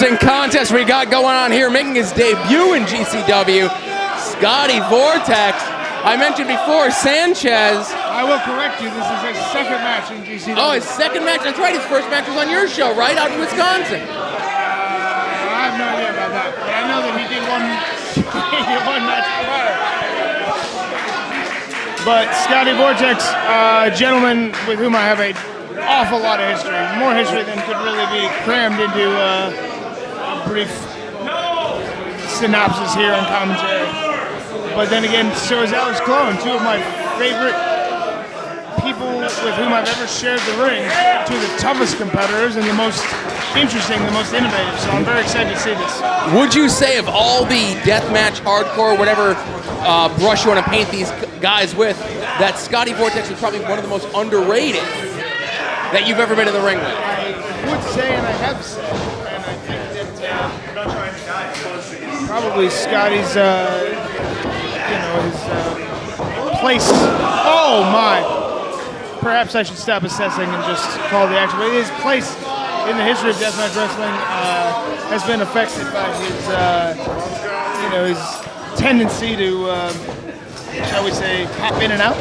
interesting contest we got going on here, making his debut in GCW. Scotty Vortekz. I mentioned before, Sanchez. I will correct you, this is his second match in GCW. Oh, his second match? That's right, his first match was on your show, right? Out in Wisconsin. I have no idea about that, but I know that he did one match prior. But Scotty Vortekz, a gentleman with whom I have an awful lot of history. More history than could really be crammed into a brief synopsis here on commentary. But then again, so is Alex Clone, two of my favorite people with whom I've ever shared the ring, two of the toughest competitors and the most interesting, the most innovative. So I'm very excited to see this. Would you say of all the deathmatch, hardcore, whatever brush you want to paint these guys with, that Scotty Vortekz is probably one of the most underrated that you've ever been in the ring with? I would say, and I have said, and I think that probably Scotty's, his place. Oh my! Perhaps I should stop assessing and just call the action. But his place in the history of deathmatch wrestling has been affected by his tendency to, shall we say, pop in and out.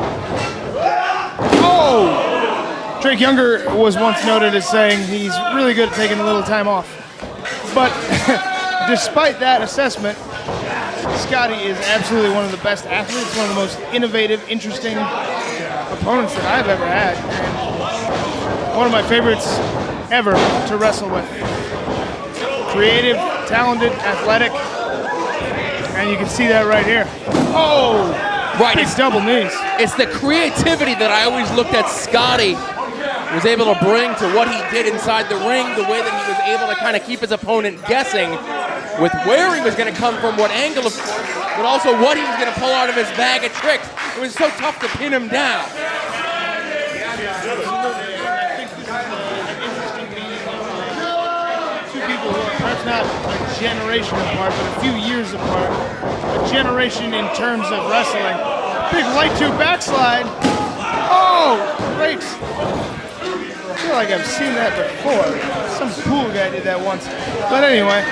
Oh! Drake Younger was once noted as saying he's really good at taking a little time off. But despite that assessment, Scotty is absolutely one of the best athletes, one of the most innovative, interesting opponents that I've ever had, and one of my favorites ever to wrestle with. Creative, talented, athletic, and you can see that right here. Oh! Right, it's double knees. It's the creativity that I always looked at Scotty was able to bring to what he did inside the ring, the way that he was able to kind of keep his opponent guessing with where he was going to come from, what angle, of course, but also what he was going to pull out of his bag of tricks. It was so tough to pin him down. Absolutely, and I think this is an interesting meeting of two people who are perhaps not a generation apart, but a few years apart. A generation in terms of wrestling. Big light tube backslide. Oh, great. I feel like I've seen that before. Some cool guy did that once. But anyway,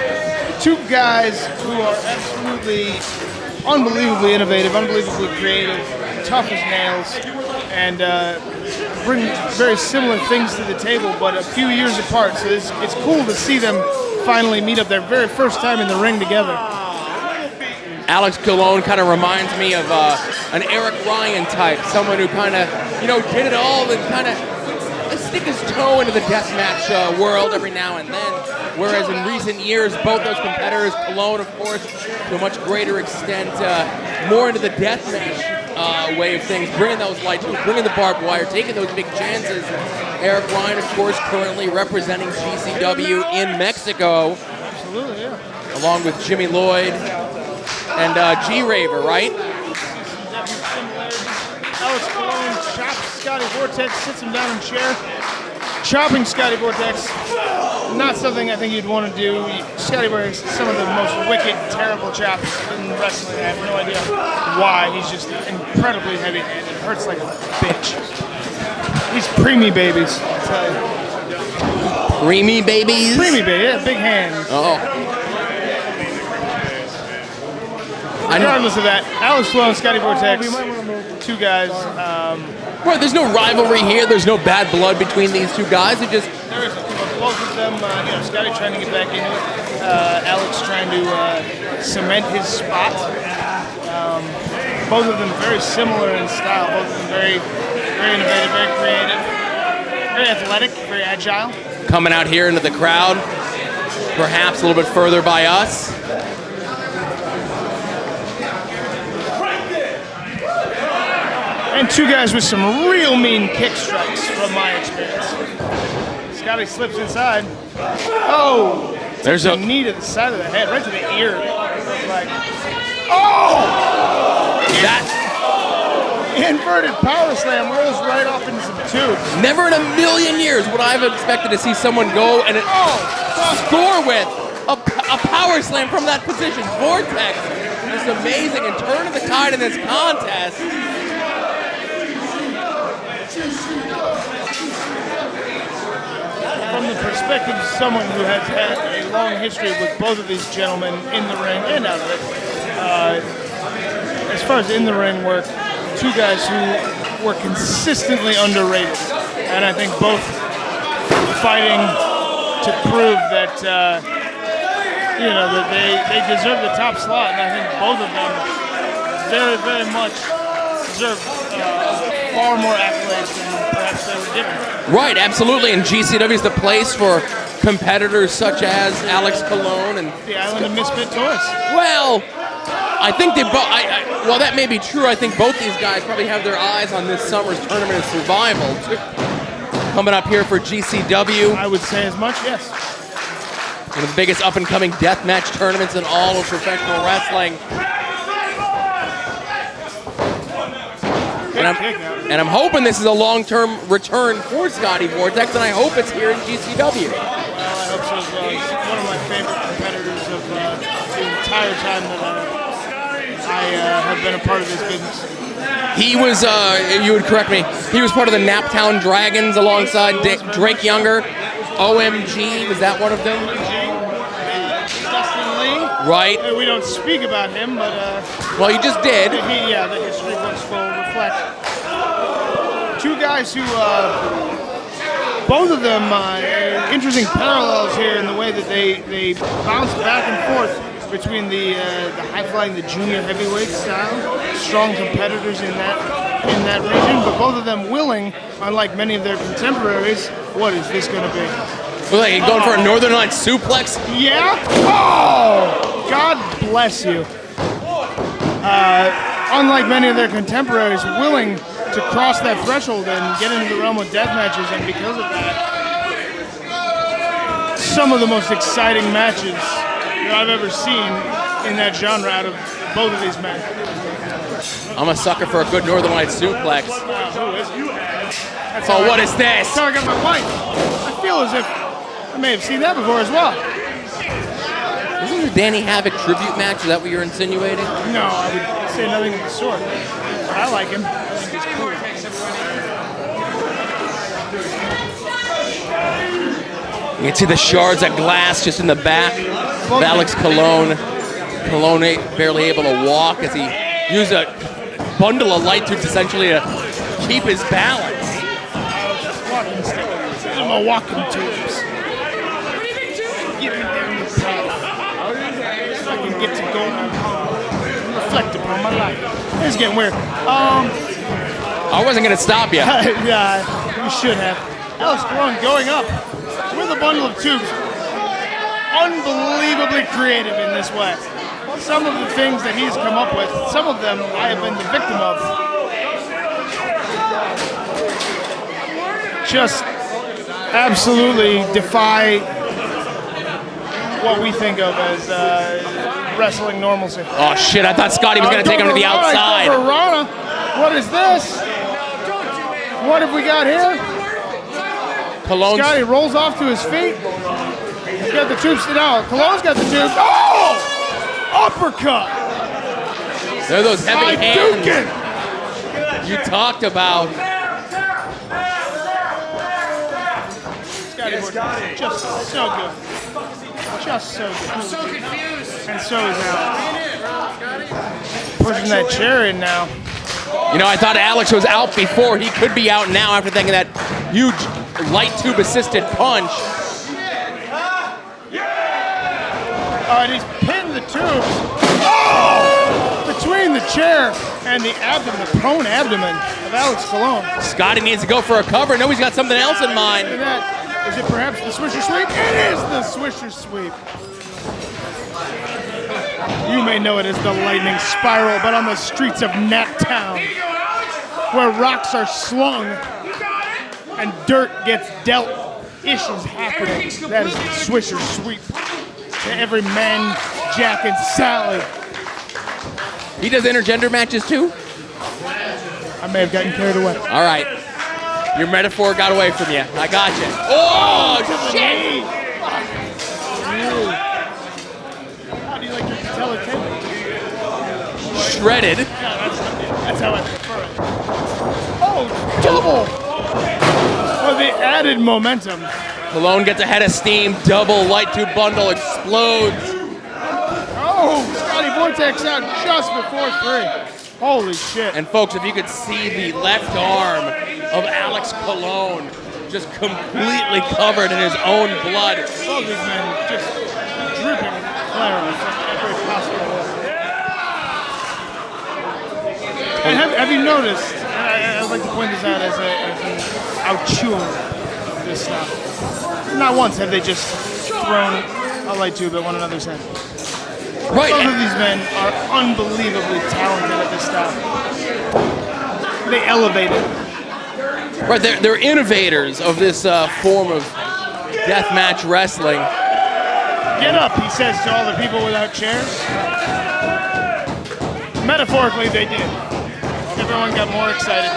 two guys who are absolutely unbelievably innovative, unbelievably creative, tough as nails, and bring very similar things to the table, but a few years apart. So it's cool to see them finally meet up their very first time in the ring together. Alex Cologne kind of reminds me of an Eric Ryan type, someone who kind of, did it all and kind of stick his toe into the deathmatch world every now and then. Whereas in recent years, both those competitors, Cologne, of course, to a much greater extent, more into the deathmatch way of things, bringing those lights, bringing the barbed wire, taking those big chances. Eric Ryan, of course, currently representing GCW in Mexico. Absolutely, yeah. Along with Jimmy Lloyd and G-Raver, right? Alex Cologne chops Scotty Vortekz, sits him down in a chair. Chopping Scotty Vortekz, not something I think you'd want to do. Scotty Vortekz is some of the most wicked, terrible chops in wrestling. I have no idea why. He's just incredibly heavy-handed. It hurts like a bitch. These preemie babies, I'll tell you. Preemie babies? Preemie baby, yeah, big hands. Oh. Regardless of that, Alex Cologne, Scotty Vortekz, two guys. Well, there's no rivalry here. There's no bad blood between these two guys. It just there is both of them. Scotty trying to get back into it. Alex trying to cement his spot. Both of them very similar in style. Both of them very, very innovative, very creative, very athletic, very agile. Coming out here into the crowd, perhaps a little bit further by us. And two guys with some real mean kick strikes from my experience. Scotty slips inside. Oh! There's a knee to the side of the head, right to the ear. Like, oh! That inverted power slam rolls right off into some tubes. Never in a million years would I have expected to see someone go and score with a power slam from that position. Vortekz is amazing and turning the tide in this contest. From the perspective of someone who has had a long history with both of these gentlemen in the ring and out of it. As far as in the ring work, two guys who were consistently underrated, and I think both fighting to prove that that they deserve the top slot, and I think both of them very, very much deserve far more accolades than perhaps they were given. Right, absolutely, and GCW is the place for competitors such as Alex Colon and the Island of Misfit Toys. Well, I think they both. Well, that may be true. I think both these guys probably have their eyes on this summer's Tournament of Survival too, coming up here for GCW. I would say as much, yes. One of the biggest up-and-coming deathmatch tournaments in all of professional wrestling. And I'm hoping this is a long-term return for Scotty Vortekz, and I hope it's here in GCW. Well, I hope so as well. He's one of my favorite competitors of the entire time that I have been a part of this business. He was, you would correct me, he was part of the Naptown Dragons alongside Drake Younger. OMG, was that one of them? Dustin Lee. Right. We don't speak about him, but... well, you just did. The history books will reflect. Two guys who, both of them, interesting parallels here in the way that they bounce back and forth between the high-flying, the junior heavyweight style, strong competitors in that region, but both of them willing, unlike many of their contemporaries. What is this going to be? Well, like going for a Northern Lights suplex? Yeah? Oh! God bless you. Unlike many of their contemporaries, willing to cross that threshold and get into the realm of death matches, and because of that, some of the most exciting matches that I've ever seen in that genre out of both of these men. I'm a sucker for a good Northern Lights suplex. Who is it? Oh, what is this? That's how I got my wife. I feel as if I may have seen that before as well. Isn't the Danny Havoc tribute match? Is that what you're insinuating? No, I would say nothing of the sort. But I like him. I think he's cool. You can see the shards of glass just in the back of Alex Colon. Colon barely able to walk as he used a bundle of light tubes essentially to keep his balance. My walking tubes. Get me down the path. So I can get to go and reflect upon my life. It's getting weird. I wasn't going to stop you. Yeah, you should have. Alex Colon going up with a bundle of tubes. Unbelievably creative in this way. Some of the things that he's come up with, some of them I have been the victim of. Just absolutely defy what we think of as wrestling normalcy. Oh shit, I thought Scotty was going to take him to the outside. Rana. What is this? What have we got here? Colon's... Scotty rolls off to his feet. He's got the tubes now. Colon's got the tubes. Oh! Uppercut! There are those heavy hands Dukin. you talked about. Scotty, just so good. Just so good. I'm so confused. And so is Alex. Pushing that chair in now. You know, I thought Alex was out before. He could be out now after taking that huge light tube assisted punch. And he's pinned the tubes. Oh! Between the chair and the abdomen, the prone abdomen of Alex Colon. Scotty needs to go for a cover. No, he's got something else in mind. Look at that. Is it perhaps the Swisher Sweep? It is the Swisher Sweep. You may know it as the Lightning Spiral, but on the streets of Naptown, where rocks are slung and dirt gets dealt, issues happening. That is the Swisher Sweep. To every man, Jack, and Sally. He does intergender matches too? I may have gotten carried away. All right. Your metaphor got away from you. I got you. Oh, shit! How do you like your patella tendon? Shredded. Yeah, that's how I prefer it. Oh, double! For the added momentum Cologne gets ahead of steam. Double light tube bundle explodes. Oh, Scotty Vortekz out just before 3. Holy shit. And folks, if you could see the left arm of Alex Cologne just completely covered in his own blood. Both these men just dripping flaring from every possible way. And have you noticed, and I'd like to point this out as an outure of this stuff, not once have they just thrown a light tube at one another's head. Right. Both of these men are unbelievably talented at this stuff. They elevate it. Right, they're innovators of this form of deathmatch wrestling. Get up, he says to all the people without chairs. Metaphorically, they did. Everyone got more excited.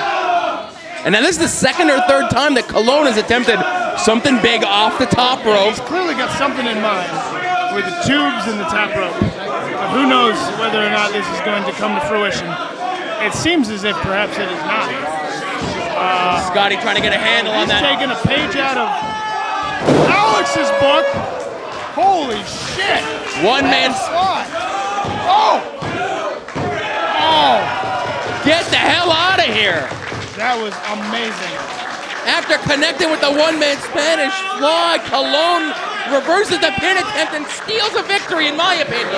And now this is the second or third time that Cologne has attempted something big off the top rope. He's clearly got something in mind with the tubes and the top rope. But who knows whether or not this is going to come to fruition. It seems as if perhaps it is not. Scotty trying to get a handle on that. He's taking a page out of Alex's book. Holy shit! One man spot. Oh! Oh! Get the hell out of here! That was amazing. After connecting with the one-man Spanish fly, Cologne reverses the pin attempt and steals a victory, in my opinion.